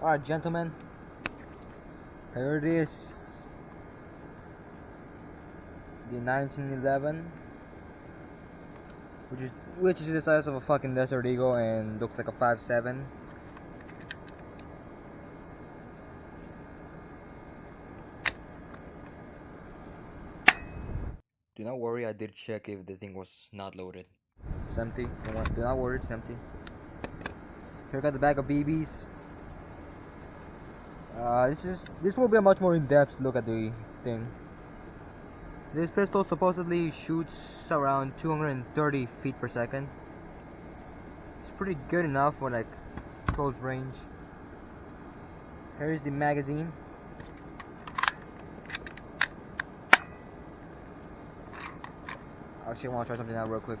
Alright, gentlemen, here it is, the 1911, which is the size of a fucking Desert Eagle and looks like a 5.7. Do not worry, I did check if the thing was not loaded. It's empty. Do not worry, it's empty. Here got the bag of BBs. This will be a much more in-depth look at the thing. This pistol supposedly shoots around 230 feet per second. It's pretty good enough for like close range. Here's the magazine. Actually, I want to try something out real quick.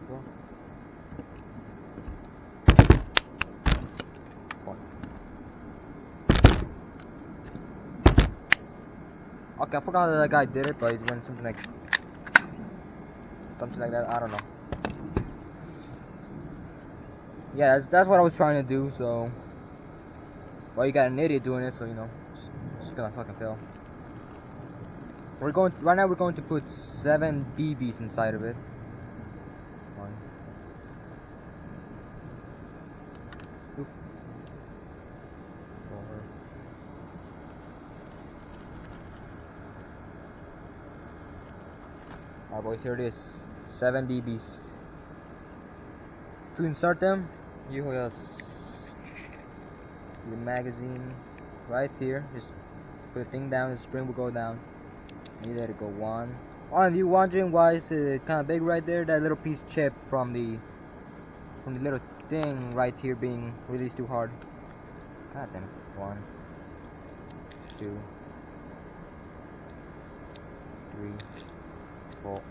Bro. Okay, I forgot that guy did it, but it went something like that. I don't know. Yeah, that's what I was trying to do. So, well, you got an idiot doing it, so you know, it's gonna fucking fail. Right now. We're going to put 7 BBs inside of it. One. Two. 4. Alright, boys, here it is. 7 BBs. To insert them, you just the magazine right here. Just put the thing down, the spring will go down. And you let it go one. Oh, and you wondering why is it kind of big right there? That little piece chipped from the little thing right here being released too hard. God damn it. 1, 2, 3, 4.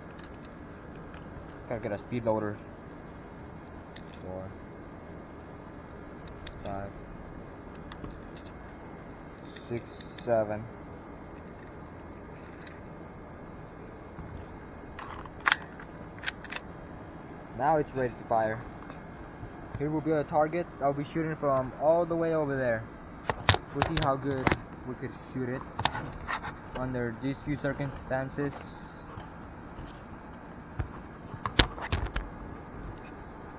Gotta get a speed loader. 4, 5, 6, 7. Now it's ready to fire. Here will be a target. I'll be shooting from all the way over there. We'll see how good we could shoot it under these few circumstances.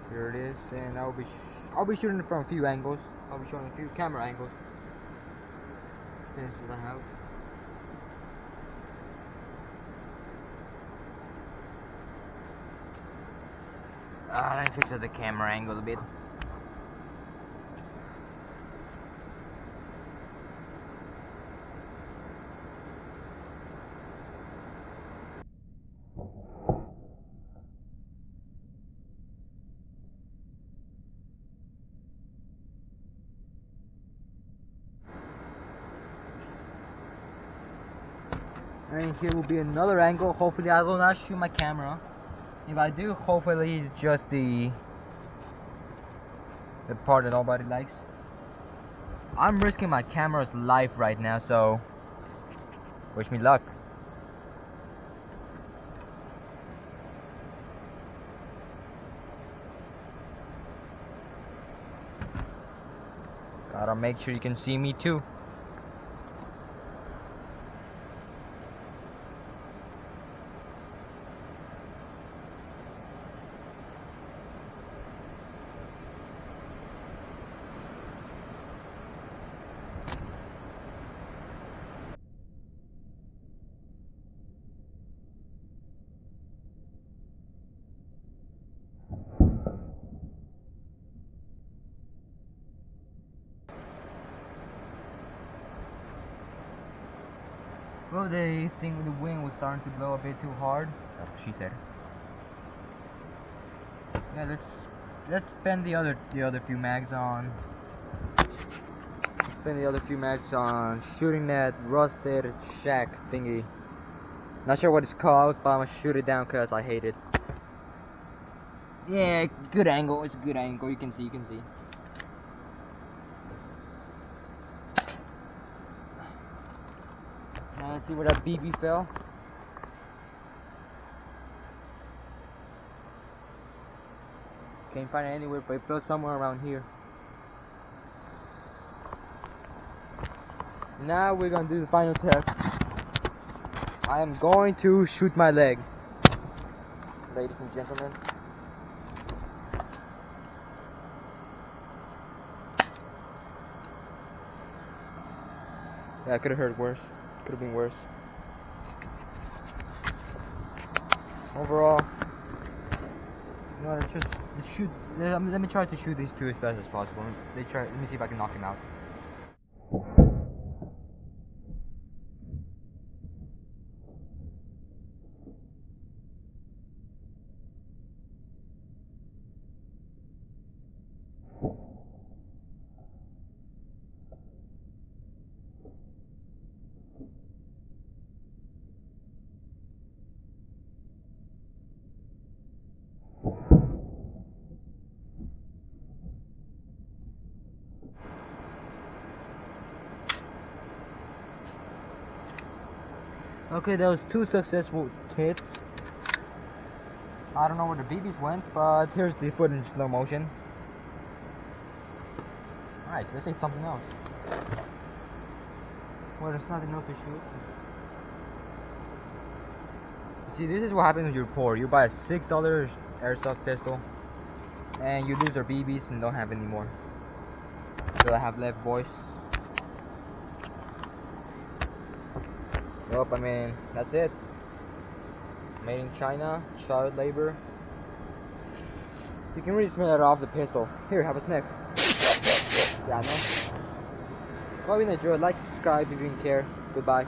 Here it is, and I'll be shooting from a few angles. I'll be showing a few camera angles since I have. Let me fix the camera angle a bit. And here will be another angle. Hopefully I will not shoot my camera. If I do, hopefully it's just the part that nobody likes. I'm risking my camera's life right now, so wish me luck. Gotta make sure you can see me too. Well, the thing with the wing was starting to blow a bit too hard. That's what she said. Yeah, let's spend the other few mags on. Spend the other few mags on shooting that rusted shack thingy. Not sure what it's called, but I'm gonna shoot it down because I hate it. Yeah, good angle. It's a good angle. You can see. Now let's see where that BB fell. Can't find it anywhere, but it fell somewhere around here. Now we're gonna do the final test. I am going to shoot my leg, ladies and gentlemen. Yeah, it could have hurt worse. Could have been worse. Overall, no, let's just shoot. Let me try to shoot these two as fast as possible. Let me see if I can knock him out. Okay, that was two successful hits. I don't know where the BBs went, but here's the footage in slow motion. Alright, so let's say something else. Well, there's nothing else to shoot. See, this is what happens when you're poor. You buy a $6 airsoft pistol, and you lose your BBs and don't have any more. So I have left, boys. Nope, I mean, that's it. Made in China, child labor. You can really smell it off the pistol. Here, have a sniff. Yeah, I know. Well, if you enjoyed, like, subscribe if you didn't care. Goodbye.